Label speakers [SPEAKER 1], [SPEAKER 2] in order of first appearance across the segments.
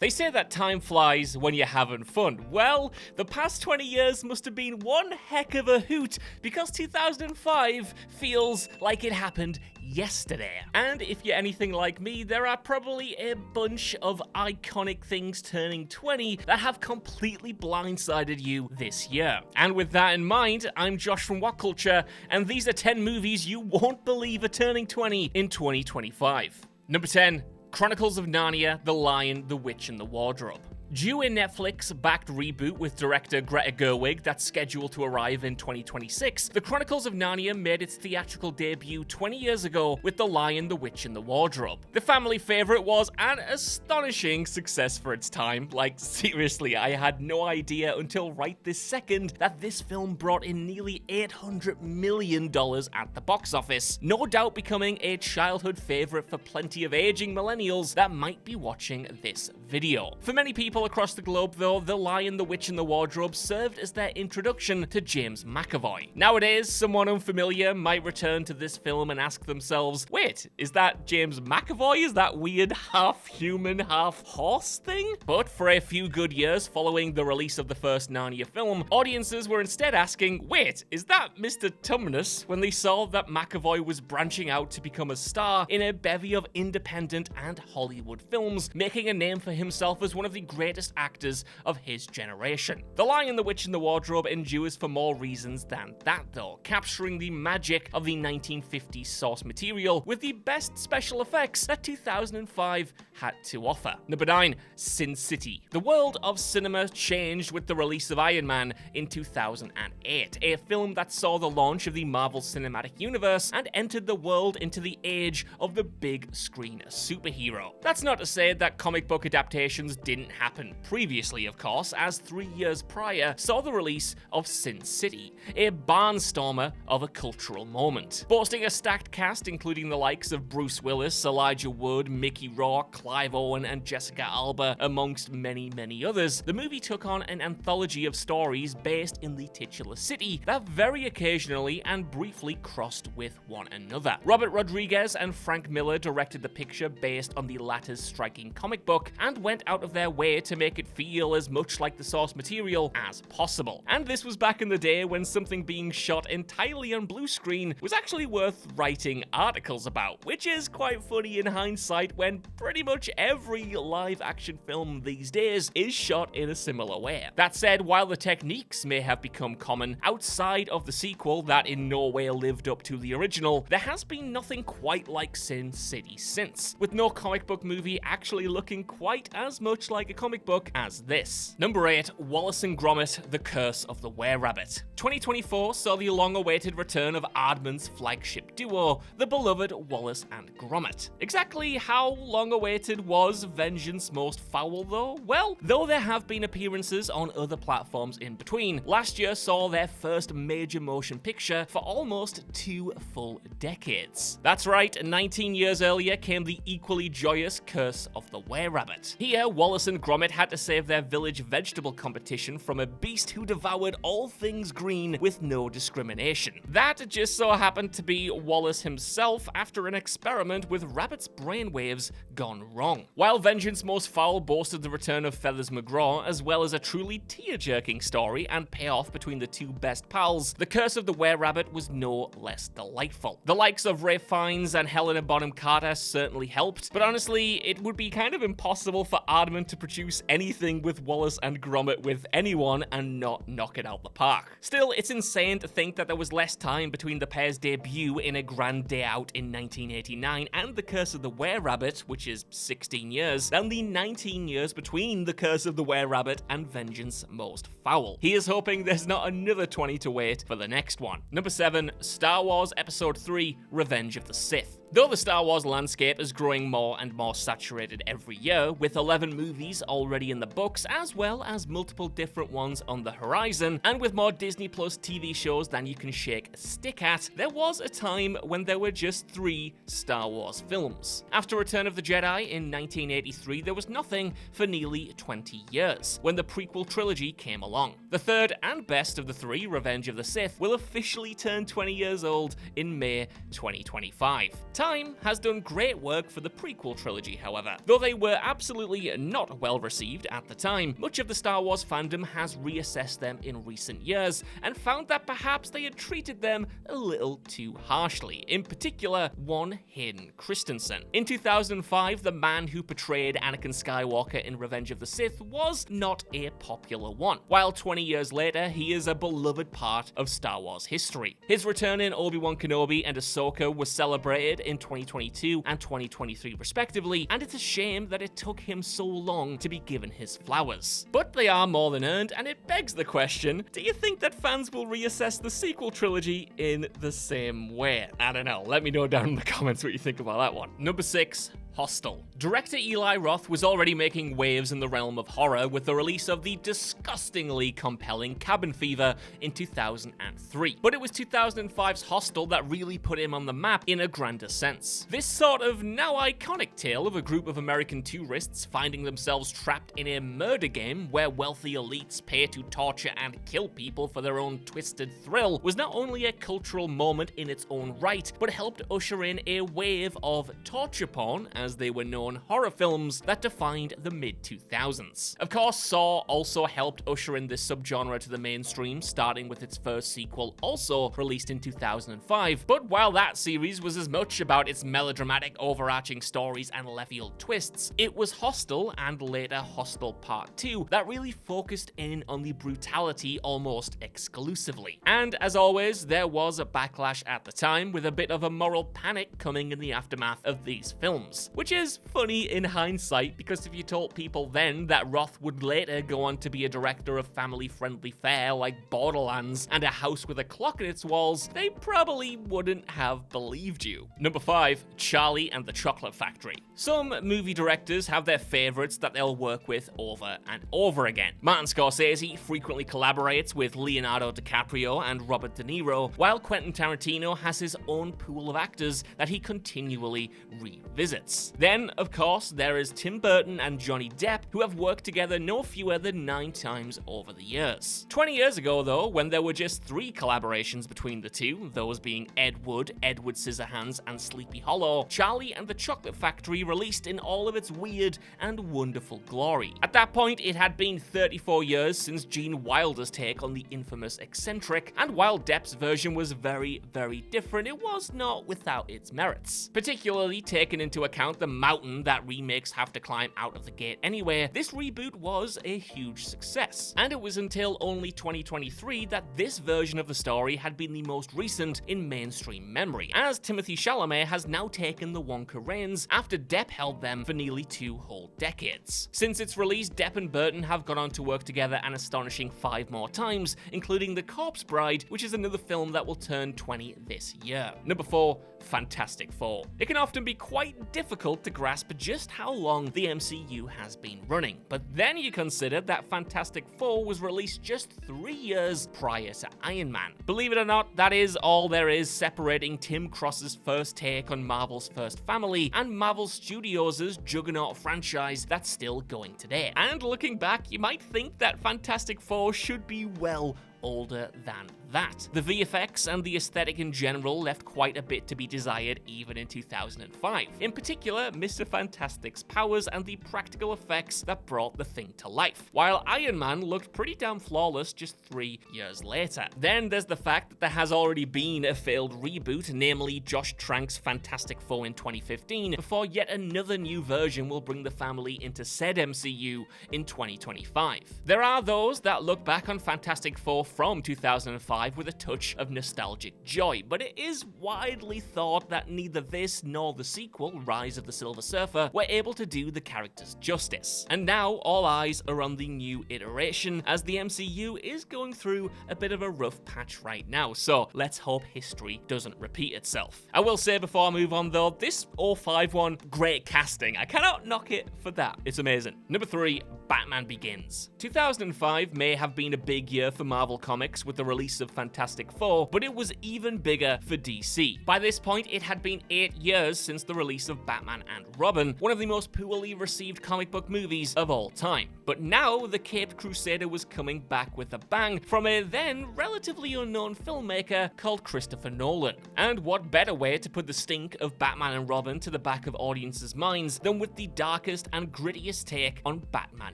[SPEAKER 1] They say that time flies when you're having fun. Well, the past 20 years must have been one heck of a hoot, because 2005 feels like it happened yesterday. And if you're anything like me, there are probably a bunch of iconic things turning 20 that have completely blindsided you this year. And with that in mind, I'm Josh from What Culture, and these are 10 movies you won't believe are turning 20 in 2025. Number 10. Chronicles of Narnia, The Lion, the Witch, and the Wardrobe. Due a Netflix-backed reboot with director Greta Gerwig that's scheduled to arrive in 2026, The Chronicles of Narnia made its theatrical debut 20 years ago with The Lion, the Witch, and the Wardrobe. The family favorite was an astonishing success for its time. Like, seriously, I had no idea until right this second that this film brought in nearly $800 million at the box office, no doubt becoming a childhood favorite for plenty of aging millennials that might be watching this video. For many people across the globe, though, The Lion, the Witch, and the Wardrobe served as their introduction to James McAvoy. Nowadays, someone unfamiliar might return to this film and ask themselves, wait, is that James McAvoy? Is that weird half-human, half-horse thing? But for a few good years following the release of the first Narnia film, audiences were instead asking, wait, is that Mr. Tumnus? When they saw that McAvoy was branching out to become a star in a bevy of independent and Hollywood films, making a name for himself as one of the greatest actors of his generation. The Lion, the Witch, and the Wardrobe endures for more reasons than that, though, capturing the magic of the 1950s source material with the best special effects that 2005 had to offer. Number 9. Sin City. The world of cinema changed with the release of Iron Man in 2008, a film that saw the launch of the Marvel Cinematic Universe and entered the world into the age of the big screen superhero. That's not to say that comic book adaptations didn't happen previously, of course, as 3 years prior saw the release of Sin City, a barnstormer of a cultural moment. Boasting a stacked cast including the likes of Bruce Willis, Elijah Wood, Mickey Rourke, Clive Owen, and Jessica Alba, amongst many, many others, the movie took on an anthology of stories based in the titular city that very occasionally and briefly crossed with one another. Robert Rodriguez and Frank Miller directed the picture based on the latter's striking comic book and went out of their way to make it feel as much like the source material as possible. And this was back in the day when something being shot entirely on blue screen was actually worth writing articles about, which is quite funny in hindsight when pretty much every live action film these days is shot in a similar way. That said, while the techniques may have become common outside of the sequel that in no way lived up to the original, there has been nothing quite like Sin City since, with no comic book movie actually looking quite as much like a comic book as this. Number 8. Wallace and Gromit, The Curse of the Were-Rabbit. 2024 saw the long-awaited return of Aardman's flagship duo, the beloved Wallace and Gromit. Exactly how long-awaited was Vengeance Most Foul, though? Well, though there have been appearances on other platforms in between, last year saw their first major motion picture for almost 2 full decades. That's right, 19 years earlier came the equally joyous Curse of the Were-Rabbit. Here, Wallace and Gromit had to save their village vegetable competition from a beast who devoured all things green with no discrimination. That just so happened to be Wallace himself after an experiment with rabbits' brainwaves gone wrong. While Vengeance Most Foul boasted the return of Feathers McGraw, as well as a truly tear-jerking story and payoff between the two best pals, The Curse of the Were-Rabbit was no less delightful. The likes of Ray Fiennes and Helena Bonham Carter certainly helped, but honestly, it would be kind of impossible for Aardman to produce anything with Wallace and Gromit with anyone and not knock it out the park. Still, it's insane to think that there was less time between the pair's debut in A Grand Day Out in 1989 and The Curse of the Were-Rabbit, which is 16 years, than the 19 years between The Curse of the Were-Rabbit and Vengeance Most Foul. He is hoping there's not another 20 to wait for the next one. Number 7. Star Wars Episode 3, Revenge of the Sith. Though the Star Wars landscape is growing more and more saturated every year, with 11 movies already in the books, as well as multiple different ones on the horizon, and with more Disney Plus TV shows than you can shake a stick at, there was a time when there were just 3 Star Wars films. After Return of the Jedi in 1983, there was nothing for nearly 20 years, when the prequel trilogy came along. The third and best of the 3, Revenge of the Sith, will officially turn 20 years old in May 2025. time has done great work for the prequel trilogy, however. Though they were absolutely not well received at the time, much of the Star Wars fandom has reassessed them in recent years and found that perhaps they had treated them a little too harshly, in particular one Hayden Christensen. In 2005, the man who portrayed Anakin Skywalker in Revenge of the Sith was not a popular one, while 20 years later he is a beloved part of Star Wars history. His return in Obi-Wan Kenobi and Ahsoka was celebrated in 2022 and 2023 respectively, and it's a shame that it took him so long to be given his flowers. But they are more than earned, and it begs the question, do you think that fans will reassess the sequel trilogy in the same way? I don't know, let me know down in the comments what you think about that one. Number 6. Hostel. Director Eli Roth was already making waves in the realm of horror with the release of the disgustingly compelling Cabin Fever in 2003. But it was 2005's Hostel that really put him on the map in a grander sense. This sort of now iconic tale of a group of American tourists finding themselves trapped in a murder game where wealthy elites pay to torture and kill people for their own twisted thrill was not only a cultural moment in its own right, but helped usher in a wave of torture porn, as they were known, horror films that defined the mid-2000s. Of course, Saw also helped usher in this subgenre to the mainstream, starting with its first sequel, also released in 2005. But while that series was as much about its melodramatic overarching stories and left-field twists, it was Hostel and later Hostel Part 2 that really focused in on the brutality almost exclusively. And as always, there was a backlash at the time, with a bit of a moral panic coming in the aftermath of these films. Which is funny in hindsight, because if you told people then that Roth would later go on to be a director of family-friendly fare like Borderlands and A House with a Clock in its walls, they probably wouldn't have believed you. Number 5. Charlie and the Chocolate Factory. Some movie directors have their favorites that they'll work with over and over again. Martin Scorsese frequently collaborates with Leonardo DiCaprio and Robert De Niro, while Quentin Tarantino has his own pool of actors that he continually revisits. Then, of course, there is Tim Burton and Johnny Depp, who have worked together no fewer than 9 times over the years. 20 years ago, though, when there were just 3 collaborations between the two, those being Ed Wood, Edward Scissorhands, and Sleepy Hollow, Charlie and the Chocolate Factory released in all of its weird and wonderful glory. At that point, it had been 34 years since Gene Wilder's take on the infamous eccentric, and while Depp's version was very, very different, it was not without its merits. Particularly taken into account the mountain that remakes have to climb out of the gate anyway, this reboot was a huge success. And it was until only 2023 that this version of the story had been the most recent in mainstream memory, as Timothée Chalamet has now taken the Wonka reins after Depp held them for nearly 2 whole decades. Since its release, Depp and Burton have gone on to work together an astonishing 5 more times, including The Corpse Bride, which is another film that will turn 20 this year. Number 4. Fantastic Four. It can often be quite difficult to grasp just how long the MCU has been running, but then you consider that Fantastic Four was released just 3 years prior to Iron Man. Believe it or not, that is all there is separating Tim Cross's first take on Marvel's first family and Marvel Studios' juggernaut franchise that's still going today. And looking back, you might think that Fantastic Four should be well older than that. The VFX and the aesthetic in general left quite a bit to be desired even in 2005. In particular, Mr. Fantastic's powers and the practical effects that brought the thing to life, while Iron Man looked pretty damn flawless just 3 years later. Then there's the fact that there has already been a failed reboot, namely Josh Trank's Fantastic Four in 2015, before yet another new version will bring the family into said MCU in 2025. There are those that look back on Fantastic Four from 2005 with a touch of nostalgic joy, but it is widely thought that neither this nor the sequel, Rise of the Silver Surfer, were able to do the characters justice. And now all eyes are on the new iteration, as the MCU is going through a bit of a rough patch right now, so let's hope history doesn't repeat itself. I will say before I move on though, this 05 one, great casting. I cannot knock it for that. It's amazing. Number 3, Batman Begins. 2005 may have been a big year for Marvel Comics with the release of Fantastic Four, but it was even bigger for DC. By this point, it had been 8 years since the release of Batman and Robin, one of the most poorly received comic book movies of all time. But now, the Caped Crusader was coming back with a bang from a then relatively unknown filmmaker called Christopher Nolan. And what better way to put the stink of Batman and Robin to the back of audiences' minds than with the darkest and grittiest take on Batman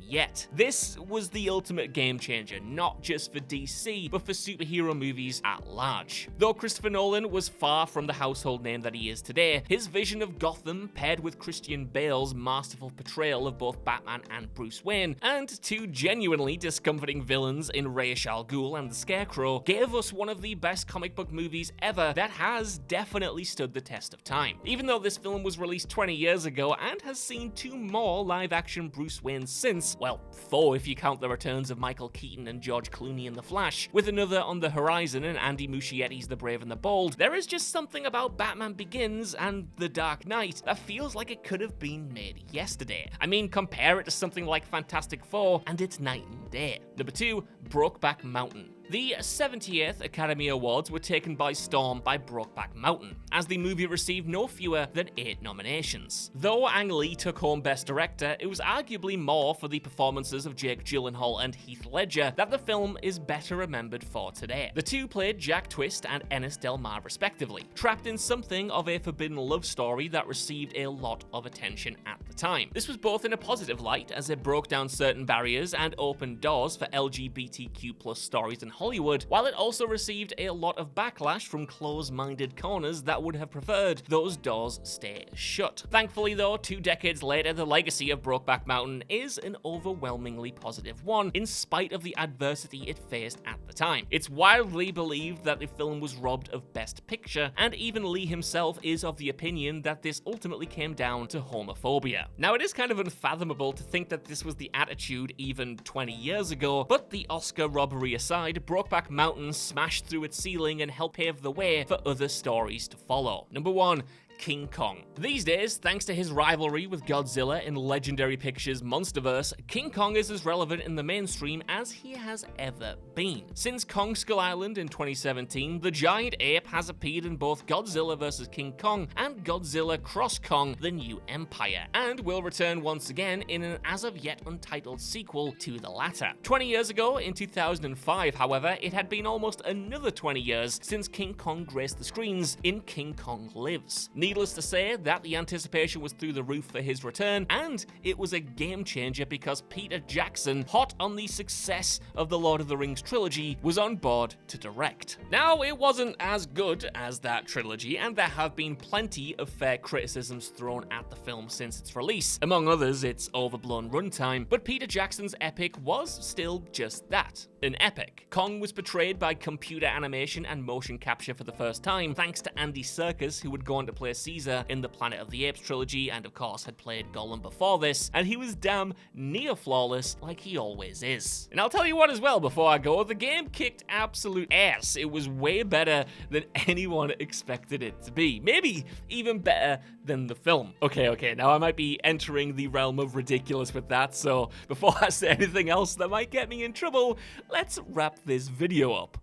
[SPEAKER 1] yet. This was the ultimate game changer, not just for DC, but for superhero movies at large. Though Christopher Nolan was far from the household name that he is today, his vision of Gotham, paired with Christian Bale's masterful portrayal of both Batman and Bruce Wayne, and two genuinely discomforting villains in Ra's al Ghul and the Scarecrow, gave us one of the best comic book movies ever that has definitely stood the test of time. Even though this film was released 20 years ago and has seen 2 more live-action Bruce Waynes since, well, 4 if you count the returns of Michael Keaton and George Clooney in The Flash, with another on the horizon in Andy Muschietti's The Brave and the Bold, there is just something about Batman Begins and The Dark Knight that feels like it could have been made yesterday. I mean, compare it to something like Fantastic Four, and it's night and day. Number 2, Brokeback Mountain. The 70th Academy Awards were taken by storm by Brokeback Mountain, as the movie received no fewer than 8 nominations. Though Ang Lee took home Best Director, it was arguably more for the performances of Jake Gyllenhaal and Heath Ledger that the film is better remembered for today. The two played Jack Twist and Ennis Del Mar respectively, trapped in something of a forbidden love story that received a lot of attention at the time. This was both in a positive light, as it broke down certain barriers and opened doors for LGBTQ+ stories in Hollywood, while it also received a lot of backlash from close-minded corners that would have preferred those doors stay shut. Thankfully though, 2 decades later, the legacy of Brokeback Mountain is an overwhelmingly positive one, in spite of the adversity it faced at the time. It's widely believed that the film was robbed of Best Picture, and even Lee himself is of the opinion that this ultimately came down to homophobia. Now, it is kind of unfathomable to think that this was the attitude even 20 years ago, but the Oscar robbery aside, Brokeback Mountain smashed through its ceiling and helped pave the way for other stories to follow. Number 1, King Kong. These days, thanks to his rivalry with Godzilla in Legendary Pictures' Monsterverse, King Kong is as relevant in the mainstream as he has ever been. Since Kong Skull Island in 2017, the giant ape has appeared in both Godzilla vs. King Kong and Godzilla Cross Kong: The New Empire, and will return once again in an as-of-yet untitled sequel to the latter. 20 years ago, in 2005, however, it had been almost another 20 years since King Kong graced the screens in King Kong Lives. Needless to say that the anticipation was through the roof for his return, and it was a game changer because Peter Jackson, hot on the success of the Lord of the Rings trilogy, was on board to direct. Now, it wasn't as good as that trilogy, and there have been plenty of fair criticisms thrown at the film since its release, among others its overblown runtime, but Peter Jackson's epic was still just that, an epic. Kong was portrayed by computer animation and motion capture for the first time, thanks to Andy Serkis, who would go on to play Caesar in the Planet of the Apes trilogy and of course had played Gollum before this, and he was damn near flawless like he always is. And I'll tell you what as well before I go, the game kicked absolute ass. It was way better than anyone expected it to be. Maybe even better than the film. Okay, now I might be entering the realm of ridiculous with that, so before I say anything else that might get me in trouble, let's wrap this video up.